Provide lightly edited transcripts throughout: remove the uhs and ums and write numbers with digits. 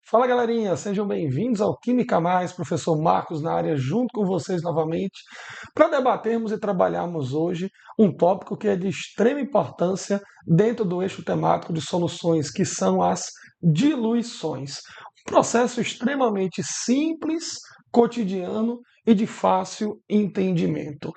Fala galerinha, sejam bem-vindos ao Química Mais, professor Marcos na área, junto com vocês novamente, para debatermos e trabalharmos hoje um tópico que é de extrema importância dentro do eixo temático de soluções, que são as diluições. Um processo extremamente simples, cotidiano e de fácil entendimento.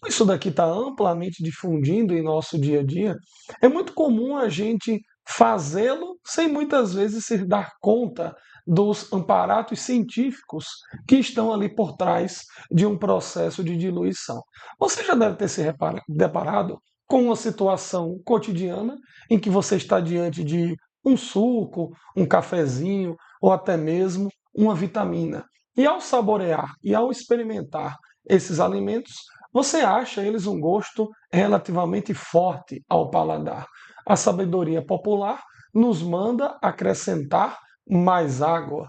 Isso daqui está amplamente difundindo em nosso dia a dia. É muito comum a gente fazê-lo sem muitas vezes se dar conta dos amparatos científicos que estão ali por trás de um processo de diluição. Você já deve ter se deparado com uma situação cotidiana em que você está diante de um suco, um cafezinho ou até mesmo uma vitamina. E ao saborear e ao experimentar esses alimentos, você acha eles um gosto relativamente forte ao paladar. A sabedoria popular nos manda acrescentar mais água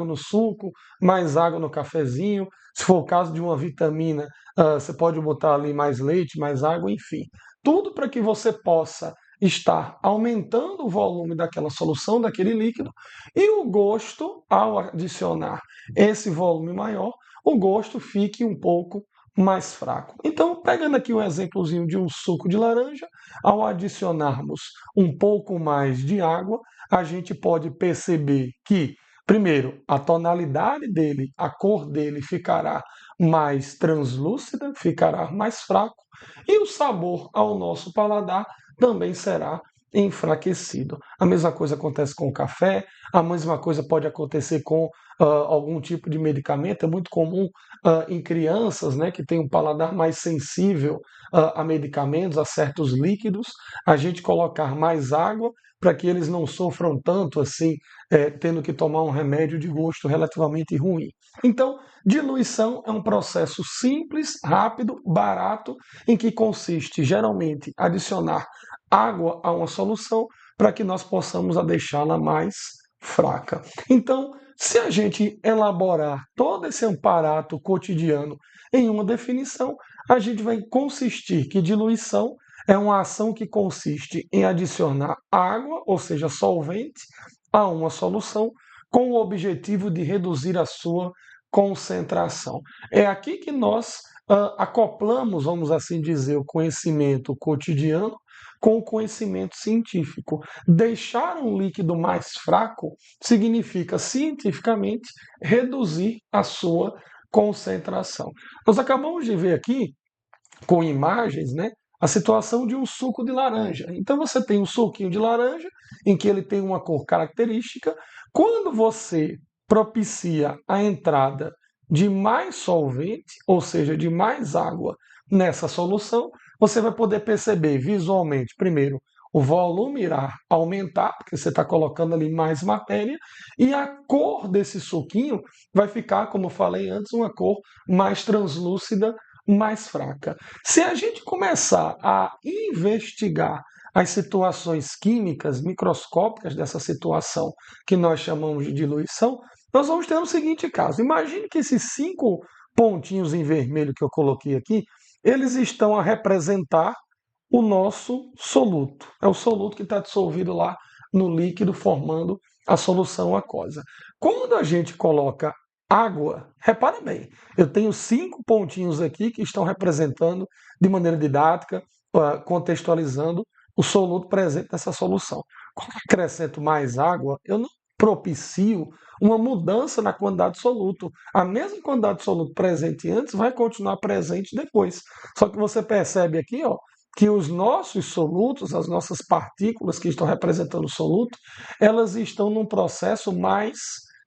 no suco, mais água no cafezinho. Se for o caso de uma vitamina, você pode botar ali mais leite, mais água, enfim. Tudo para que você possa estar aumentando o volume daquela solução, daquele líquido, e o gosto, ao adicionar esse volume maior, o gosto fique um pouco mais fraco. Então, pegando aqui um exemplozinho de um suco de laranja, ao adicionarmos um pouco mais de água, a gente pode perceber que, primeiro, a tonalidade dele, a cor dele ficará mais translúcida, ficará mais fraco, e o sabor ao nosso paladar também será enfraquecido. A mesma coisa acontece com o café, a mesma coisa pode acontecer com algum tipo de medicamento. É muito comum em crianças, né, que têm um paladar mais sensível a medicamentos, a certos líquidos, a gente colocar mais água para que eles não sofram tanto assim, tendo que tomar um remédio de gosto relativamente ruim. Então, diluição é um processo simples, rápido, barato, em que consiste geralmente adicionar água a uma solução para que nós possamos a deixá-la mais fraca. Então, se a gente elaborar todo esse amparato cotidiano em uma definição, a gente vai consistir que diluição é uma ação que consiste em adicionar água, ou seja, solvente, a uma solução com o objetivo de reduzir a sua concentração. É aqui que nós acoplamos, vamos assim dizer, o conhecimento cotidiano com o conhecimento científico. Deixar um líquido mais fraco significa, cientificamente, reduzir a sua concentração. Nós acabamos de ver aqui, com imagens, né, a situação de um suco de laranja. Então você tem um suquinho de laranja, em que ele tem uma cor característica. Quando você propicia a entrada de mais solvente, ou seja, de mais água nessa solução, você vai poder perceber visualmente, primeiro, o volume irá aumentar, porque você está colocando ali mais matéria, e a cor desse suquinho vai ficar, como eu falei antes, uma cor mais translúcida, mais fraca. Se a gente começar a investigar as situações químicas, microscópicas dessa situação que nós chamamos de diluição, nós vamos ter o seguinte caso. Imagine que esses 5 pontinhos em vermelho que eu coloquei aqui, eles estão a representar o nosso soluto. É o soluto que está dissolvido lá no líquido, formando a solução aquosa. Quando a gente coloca água, repara bem, eu tenho 5 pontinhos aqui que estão representando de maneira didática, contextualizando o soluto presente nessa solução. Quando eu acrescento mais água, eu não propicio uma mudança na quantidade de soluto. A mesma quantidade de soluto presente antes vai continuar presente depois. Só que você percebe aqui, ó, que os nossos solutos, as nossas partículas que estão representando o soluto, elas estão num processo mais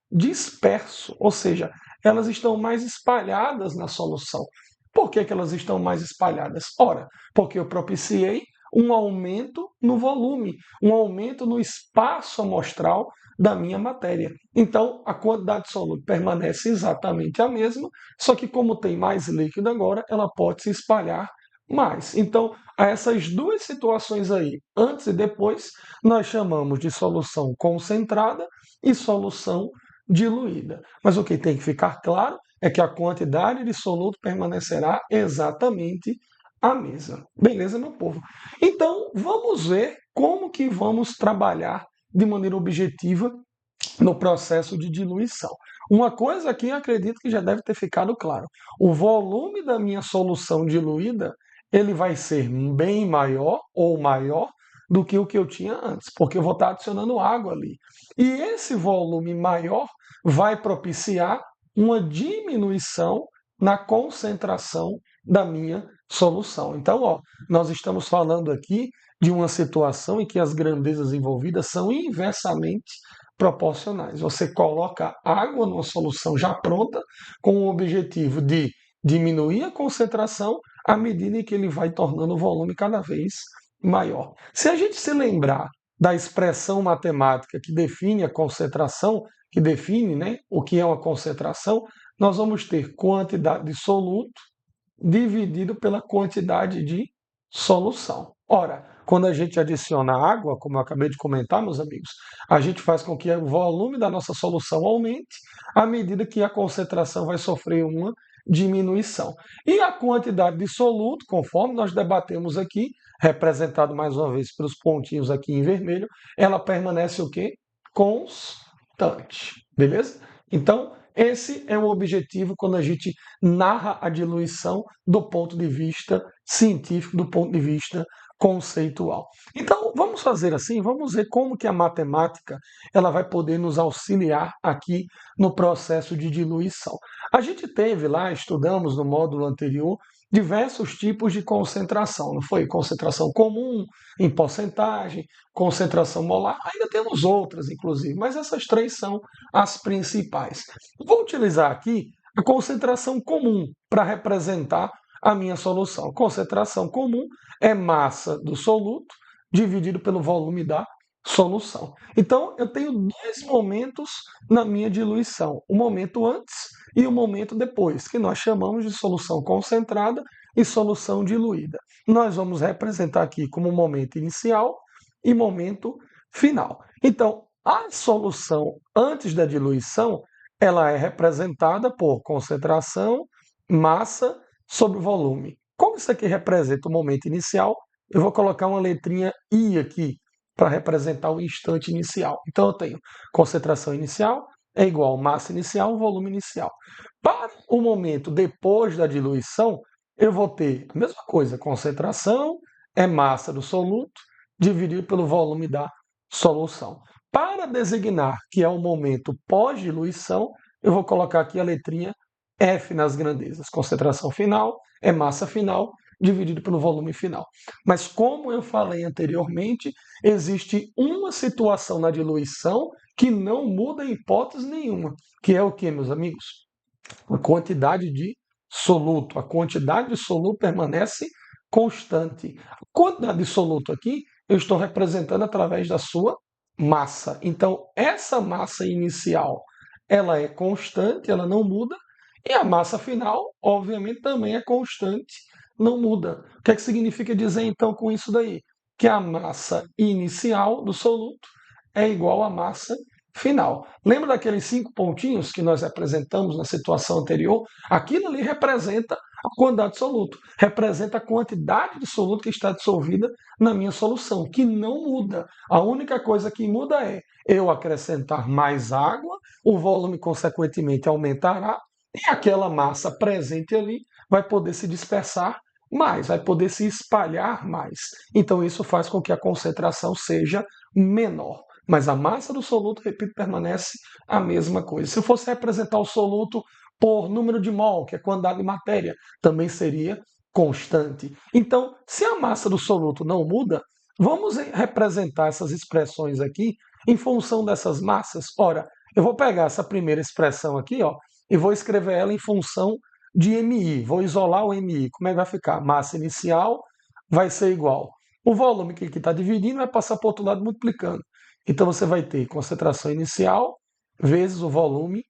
disperso, ou seja, elas estão mais espalhadas na solução. Por que elas estão mais espalhadas? Ora, porque eu propiciei um aumento no volume, um aumento no espaço amostral da minha matéria. Então, a quantidade de soluto permanece exatamente a mesma, só que como tem mais líquido agora, ela pode se espalhar mais. Então, a essas duas situações aí, antes e depois, nós chamamos de solução concentrada e solução diluída. Mas o que tem que ficar claro é que a quantidade de soluto permanecerá exatamente a mesma. Beleza, meu povo? Então, vamos ver como que vamos trabalhar de maneira objetiva no processo de diluição. Uma coisa aqui eu acredito que já deve ter ficado claro. O volume da minha solução diluída, ele vai ser bem maior ou maior do que o que eu tinha antes, porque eu vou estar adicionando água ali. E esse volume maior vai propiciar uma diminuição na concentração da minha solução. Então, ó, nós estamos falando aqui de uma situação em que as grandezas envolvidas são inversamente proporcionais. Você coloca água numa solução já pronta, com o objetivo de diminuir a concentração à medida em que ele vai tornando o volume cada vez maior. Se a gente se lembrar da expressão matemática que define a concentração, que define, né, o que é uma concentração, nós vamos ter quantidade de soluto dividido pela quantidade de solução. Ora, quando a gente adiciona água, como eu acabei de comentar, meus amigos, a gente faz com que o volume da nossa solução aumente à medida que a concentração vai sofrer uma diminuição. E a quantidade de soluto, conforme nós debatemos aqui, representado mais uma vez pelos pontinhos aqui em vermelho, ela permanece o quê? Constante. Beleza? Então, esse é o objetivo quando a gente narra a diluição do ponto de vista científico, do ponto de vista conceitual. Então, vamos fazer assim, vamos ver como que a matemática ela vai poder nos auxiliar aqui no processo de diluição. A gente teve lá, estudamos no módulo anterior, diversos tipos de concentração, não foi? Concentração comum, em porcentagem, concentração molar, ainda temos outras, inclusive, mas essas três são as principais. Vou utilizar aqui a concentração comum para representar a minha solução. Concentração comum é massa do soluto dividido pelo volume da solução. Então, eu tenho dois momentos na minha diluição: o momento antes e o momento depois, que nós chamamos de solução concentrada e solução diluída. Nós vamos representar aqui como momento inicial e momento final. Então, a solução antes da diluição, ela é representada por concentração, massa sobre volume. Como isso aqui representa o momento inicial, eu vou colocar uma letrinha I aqui para representar o instante inicial. Então eu tenho concentração inicial é igual massa inicial, volume inicial. Para o momento depois da diluição, eu vou ter a mesma coisa, concentração é massa do soluto dividido pelo volume da solução. Para designar que é o momento pós-diluição, eu vou colocar aqui a letrinha F nas grandezas. Concentração final é massa final dividido pelo volume final. Mas como eu falei anteriormente, existe uma situação na diluição que não muda em hipótese nenhuma, que é o que, meus amigos? A quantidade de soluto. A quantidade de soluto permanece constante. A quantidade de soluto aqui eu estou representando através da sua massa. Então, essa massa inicial, ela é constante, ela não muda, e a massa final, obviamente, também é constante, não muda. O que é que significa dizer, então, com isso daí? Que a massa inicial do soluto é igual à massa final. Lembra daqueles 5 pontinhos que nós apresentamos na situação anterior? Aquilo ali representa a quantidade de soluto, representa a quantidade de soluto que está dissolvida na minha solução, que não muda. A única coisa que muda é eu acrescentar mais água, o volume, consequentemente, aumentará, e aquela massa presente ali vai poder se dispersar mais, vai poder se espalhar mais. Então, isso faz com que a concentração seja menor. Mas a massa do soluto, repito, permanece a mesma coisa. Se eu fosse representar o soluto por número de mol, que é quantidade de matéria, também seria constante. Então, se a massa do soluto não muda, vamos representar essas expressões aqui em função dessas massas. Ora, eu vou pegar essa primeira expressão aqui, ó, e vou escrever ela em função de MI. Vou isolar o MI. Como é que vai ficar? Massa inicial vai ser igual. O volume que está dividindo vai passar para o outro lado multiplicando. Então você vai ter concentração inicial vezes o volume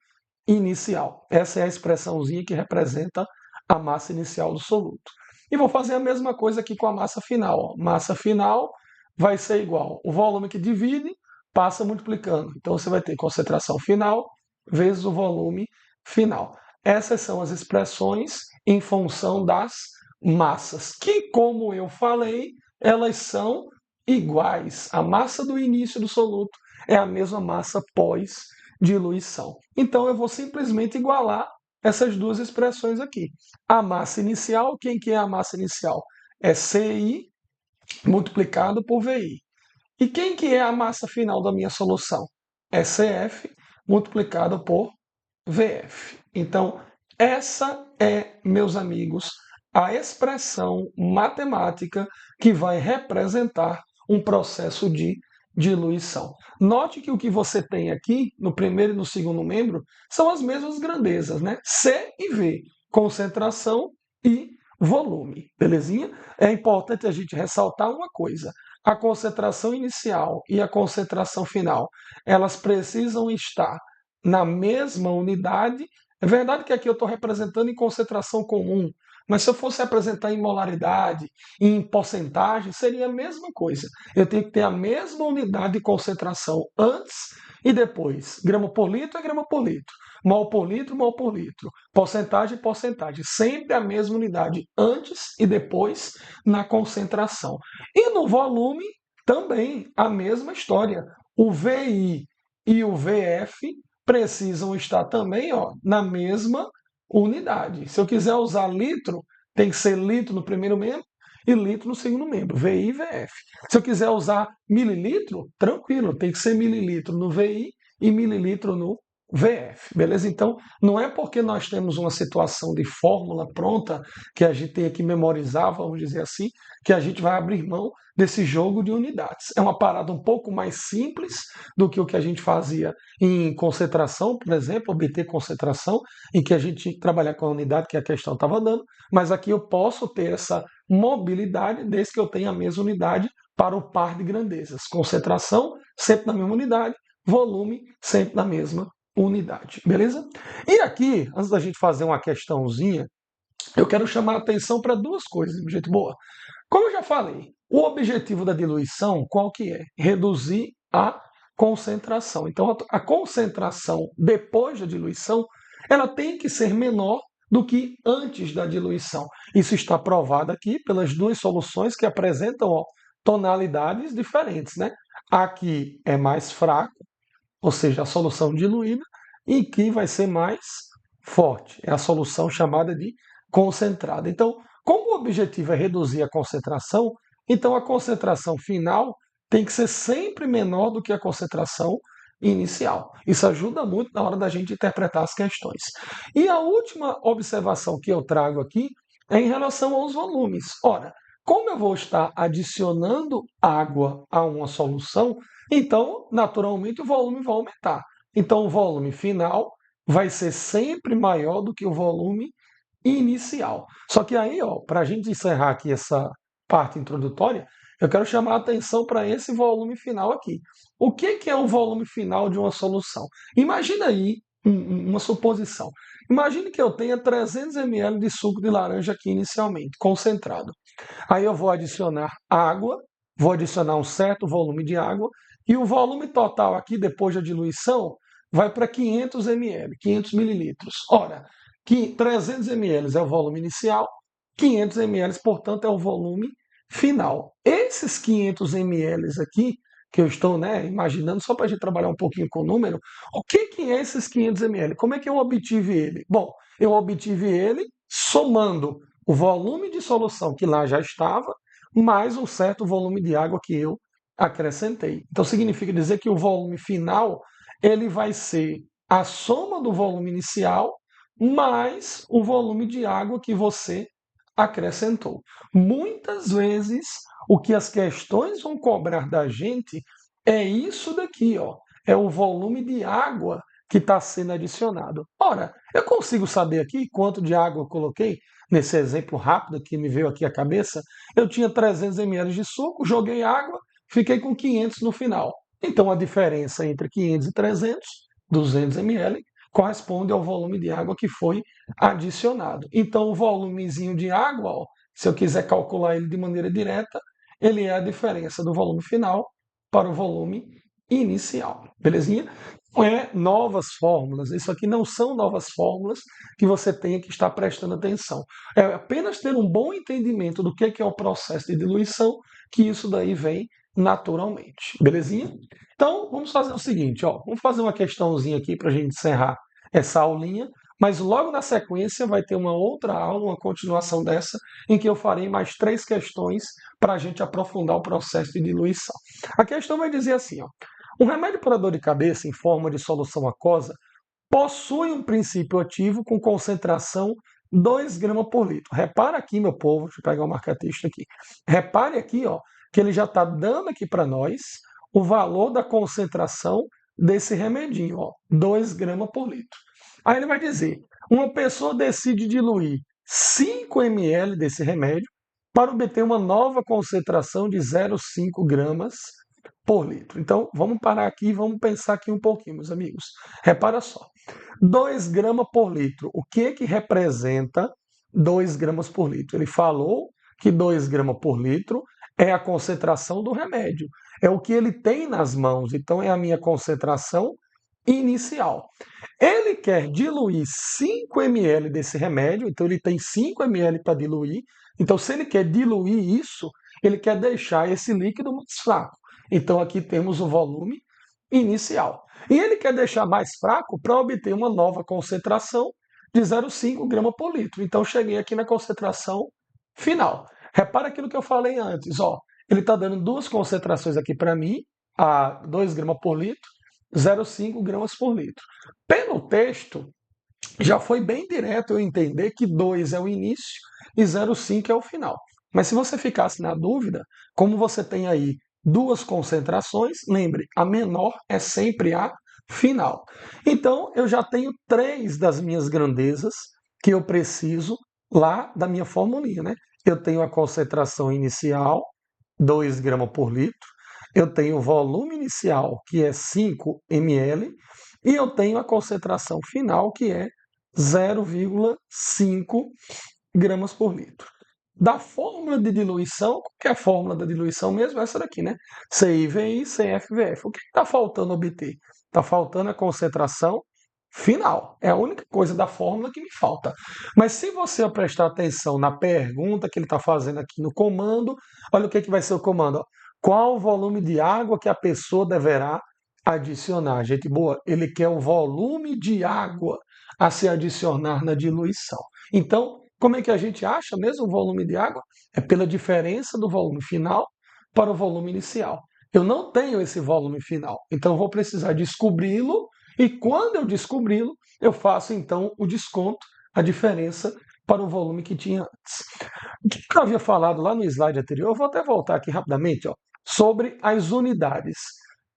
inicial. Essa é a expressãozinha que representa a massa inicial do soluto. E vou fazer a mesma coisa aqui com a massa final. Ó. Massa final vai ser igual. O volume que divide passa multiplicando. Então você vai ter concentração final vezes o volume final. Essas são as expressões em função das massas, que, como eu falei, elas são iguais. A massa do início do soluto é a mesma massa pós-diluição. Então eu vou simplesmente igualar essas duas expressões aqui. A massa inicial, quem que é a massa inicial? É CI multiplicado por VI. E quem que é a massa final da minha solução? É CF multiplicado por VF. Então, essa é, meus amigos, a expressão matemática que vai representar um processo de diluição. Note que o que você tem aqui, no primeiro e no segundo membro, são as mesmas grandezas, né? C e V, concentração e volume, belezinha? É importante a gente ressaltar uma coisa. A concentração inicial e a concentração final, elas precisam estar na mesma unidade. É verdade que aqui eu estou representando em concentração comum, mas se eu fosse representar em molaridade, em porcentagem, seria a mesma coisa. Eu tenho que ter a mesma unidade de concentração antes e depois. Grama por litro é grama por litro. Mol por litro, mol por litro. Porcentagem, porcentagem. Sempre a mesma unidade antes e depois na concentração. E no volume, também a mesma história. O VI e o VF precisam estar também, ó, na mesma unidade. Se eu quiser usar litro, tem que ser litro no primeiro membro e litro no segundo membro, VI e VF. Se eu quiser usar mililitro, tranquilo, tem que ser mililitro no VI e mililitro no VF, beleza? Então, não é porque nós temos uma situação de fórmula pronta que a gente tem que memorizar, vamos dizer assim, que a gente vai abrir mão desse jogo de unidades. É uma parada um pouco mais simples do que o que a gente fazia em concentração, por exemplo, obter concentração, em que a gente tinha que trabalhar com a unidade que a questão estava dando, mas aqui eu posso ter essa mobilidade desde que eu tenha a mesma unidade para o par de grandezas. Concentração sempre na mesma unidade, volume sempre na mesma unidade, beleza? E aqui, antes da gente fazer uma questãozinha, eu quero chamar a atenção para duas coisas, de jeito boa. Como eu já falei, o objetivo da diluição, qual que é? Reduzir a concentração. Então, a concentração depois da diluição, ela tem que ser menor do que antes da diluição. Isso está provado aqui pelas duas soluções que apresentam, ó, tonalidades diferentes, né? Aqui é mais fraco, ou seja, a solução diluída, e aqui vai ser mais forte. É a solução chamada de concentrada. Então, como o objetivo é reduzir a concentração, então a concentração final tem que ser sempre menor do que a concentração inicial. Isso ajuda muito na hora da gente interpretar as questões. E a última observação que eu trago aqui é em relação aos volumes. Ora, como eu vou estar adicionando água a uma solução, então, naturalmente, o volume vai aumentar. Então, o volume final vai ser sempre maior do que o volume inicial. Só que aí, ó, para a gente encerrar aqui essa parte introdutória, eu quero chamar a atenção para esse volume final aqui. O que é o volume final de uma solução? Imagina aí uma suposição. Imagine que eu tenha 300 ml de suco de laranja aqui inicialmente, concentrado. Aí eu vou adicionar água, vou adicionar um certo volume de água, e o volume total aqui, depois da diluição, vai para 500 ml, 500 mililitros. Ora, 300 ml é o volume inicial, 500 ml, portanto, é o volume final. Esses 500 ml aqui, que eu estou, né, imaginando, só para a gente trabalhar um pouquinho com o número, o que é esses 500 ml? Como é que eu obtive ele? Bom, eu obtive ele somando o volume de solução que lá já estava, mais um certo volume de água que eu acrescentei. Então significa dizer que o volume final ele vai ser a soma do volume inicial mais o volume de água que você acrescentou. Muitas vezes o que as questões vão cobrar da gente é isso daqui, ó. É o volume de água que está sendo adicionado. Ora, eu consigo saber aqui quanto de água eu coloquei? Nesse exemplo rápido que me veio aqui à cabeça, eu tinha 300 ml de suco, joguei água, fiquei com 500 no final. Então a diferença entre 500 e 300, 200 ml, corresponde ao volume de água que foi adicionado. Então o volumezinho de água, ó, se eu quiser calcular ele de maneira direta, ele é a diferença do volume final para o volume inicial. Belezinha? Não é novas fórmulas, isso aqui não são novas fórmulas que você tenha que estar prestando atenção. É apenas ter um bom entendimento do que é o processo de diluição, que isso daí vem naturalmente. Belezinha? Então, vamos fazer o seguinte, ó, vamos fazer uma questãozinha aqui para a gente encerrar essa aulinha, mas logo na sequência vai ter uma outra aula, uma continuação dessa, em que eu farei mais 3 questões para a gente aprofundar o processo de diluição. A questão vai dizer assim, ó, um remédio para dor de cabeça em forma de solução aquosa possui um princípio ativo com concentração 2 gramas por litro. Repara aqui, meu povo, deixa eu pegar o marca-texto aqui. Repare aqui, ó, que ele já está dando aqui para nós o valor da concentração desse remedinho, ó, 2 gramas por litro. Aí ele vai dizer, uma pessoa decide diluir 5 ml desse remédio para obter uma nova concentração de 0,5 gramas por litro. Então, vamos parar aqui e vamos pensar aqui um pouquinho, meus amigos. Repara só. 2 gramas por litro. O que representa 2 gramas por litro? Ele falou que 2 gramas por litro é a concentração do remédio. É o que ele tem nas mãos. Então, é a minha concentração inicial. Ele quer diluir 5 ml desse remédio, então ele tem 5 ml para diluir. Então, se ele quer diluir isso, ele quer deixar esse líquido mais fraco. Então, aqui temos o volume inicial. E ele quer deixar mais fraco para obter uma nova concentração de 0,5 gramas por litro. Então, cheguei aqui na concentração final. Repara aquilo que eu falei antes. Ó, ele está dando duas concentrações aqui para mim, a 2 gramas por litro, 0,5 gramas por litro. Pelo texto, já foi bem direto eu entender que 2 é o início e 0,5 é o final. Mas se você ficasse na dúvida, como você tem aí duas concentrações, lembre, a menor é sempre a final. Então, eu já tenho 3 das minhas grandezas que eu preciso lá da minha formulinha, né? Eu tenho a concentração inicial, 2 gramas por litro, eu tenho o volume inicial, que é 5 ml, e eu tenho a concentração final, que é 0,5 gramas por litro. Da fórmula de diluição, qual que é a fórmula da diluição mesmo? Essa daqui, né? CIVI, CFVF. O que está faltando obter? Está faltando a concentração final. É a única coisa da fórmula que me falta. Mas se você prestar atenção na pergunta que ele está fazendo aqui no comando, olha o que vai ser o comando. Ó. Qual o volume de água que a pessoa deverá adicionar? Gente boa, ele quer o volume de água a se adicionar na diluição. Então, como é que a gente acha mesmo o volume de água? É pela diferença do volume final para o volume inicial. Eu não tenho esse volume final, então eu vou precisar descobri-lo e quando eu descobri-lo, eu faço então o desconto, a diferença para o volume que tinha antes. O que eu havia falado lá no slide anterior, eu vou até voltar aqui rapidamente, ó, sobre as unidades.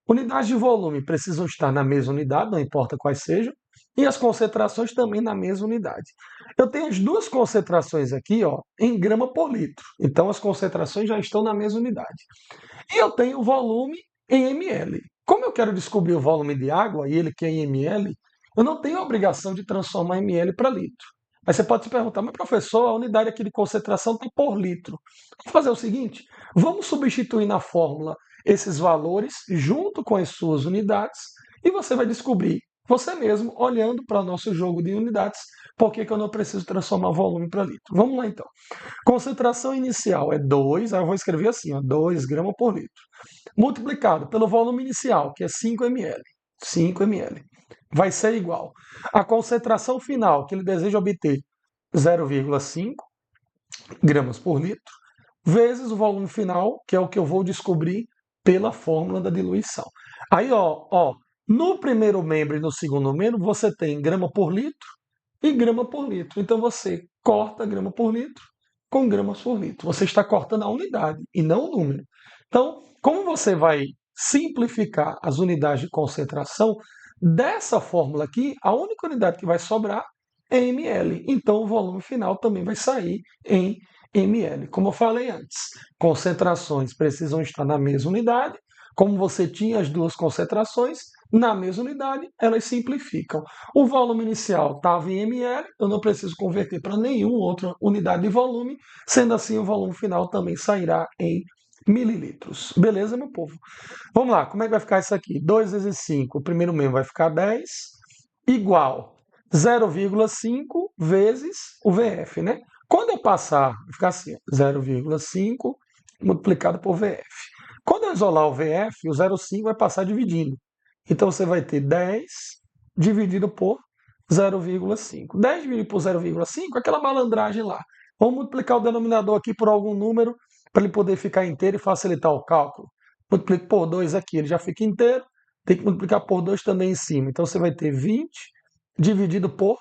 Unidades de volume precisam estar na mesma unidade, não importa quais sejam, e as concentrações também na mesma unidade. Eu tenho as duas concentrações aqui, ó, em grama por litro. Então as concentrações já estão na mesma unidade. E eu tenho o volume em ml. Como eu quero descobrir o volume de água e ele quer em ml, eu não tenho a obrigação de transformar ml para litro. Aí você pode se perguntar, mas professor, a unidade aqui de concentração está por litro. Vamos fazer o seguinte, vamos substituir na fórmula esses valores junto com as suas unidades e você vai descobrir você mesmo, olhando para o nosso jogo de unidades, por que eu não preciso transformar volume para litro. Vamos lá então. Concentração inicial é 2, aí eu vou escrever assim, ó, 2 gramas por litro, multiplicado pelo volume inicial, que é 5 ml. 5 ml. Vai ser igual. A concentração final que ele deseja obter, 0,5 gramas por litro, vezes o volume final, que é o que eu vou descobrir pela fórmula da diluição. Aí, ó, no primeiro membro e no segundo membro, você tem grama por litro e grama por litro. Então, você corta grama por litro com gramas por litro. Você está cortando a unidade e não o número. Então, como você vai simplificar as unidades de concentração, dessa fórmula aqui, a única unidade que vai sobrar é ml. Então, o volume final também vai sair em ml. Como eu falei antes, concentrações precisam estar na mesma unidade. Como você tinha as duas concentrações, na mesma unidade, elas simplificam. O volume inicial estava em ml, eu não preciso converter para nenhuma outra unidade de volume, sendo assim o volume final também sairá em mililitros. Beleza, meu povo? Vamos lá, como é que vai ficar isso aqui? 2 vezes 5, o primeiro membro vai ficar 10, igual 0,5 vezes o VF, né? Quando eu passar, vai ficar assim, 0,5 multiplicado por VF. Quando eu isolar o VF, o 0,5 vai passar dividindo. Então você vai ter 10 dividido por 0,5. 10 dividido por 0,5 é aquela malandragem lá. Vamos multiplicar o denominador aqui por algum número para ele poder ficar inteiro e facilitar o cálculo. Multiplico por 2 aqui, ele já fica inteiro. Tem que multiplicar por 2 também em cima. Então você vai ter 20 dividido por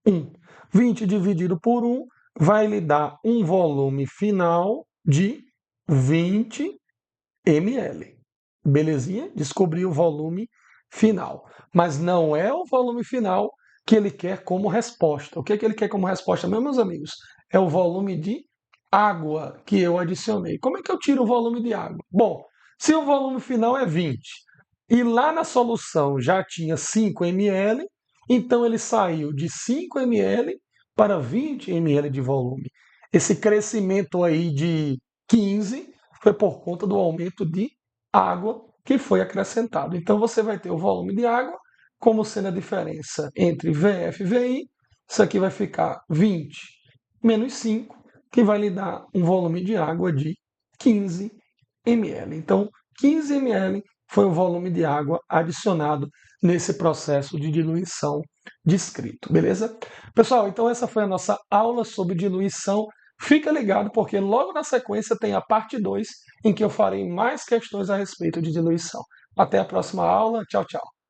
1. 20 dividido por 1 vai lhe dar um volume final de 20 ml. Belezinha? Descobri o volume final. Mas não é o volume final que ele quer como resposta. O que, que ele quer como resposta, meus amigos? É o volume de água que eu adicionei. Como é que eu tiro o volume de água? Bom, se o volume final é 20 e lá na solução já tinha 5 ml, então ele saiu de 5 ml para 20 ml de volume. Esse crescimento aí de 15 foi por conta do aumento de água que foi acrescentado. Então você vai ter o volume de água como sendo a diferença entre VF e VI. Isso aqui vai ficar 20 menos 5, que vai lhe dar um volume de água de 15 ml. Então, 15 ml foi o volume de água adicionado nesse processo de diluição descrito, beleza? Pessoal, então essa foi a nossa aula sobre diluição. Fica ligado porque logo na sequência tem a parte 2, em que eu farei mais questões a respeito de diluição. Até a próxima aula. Tchau, tchau.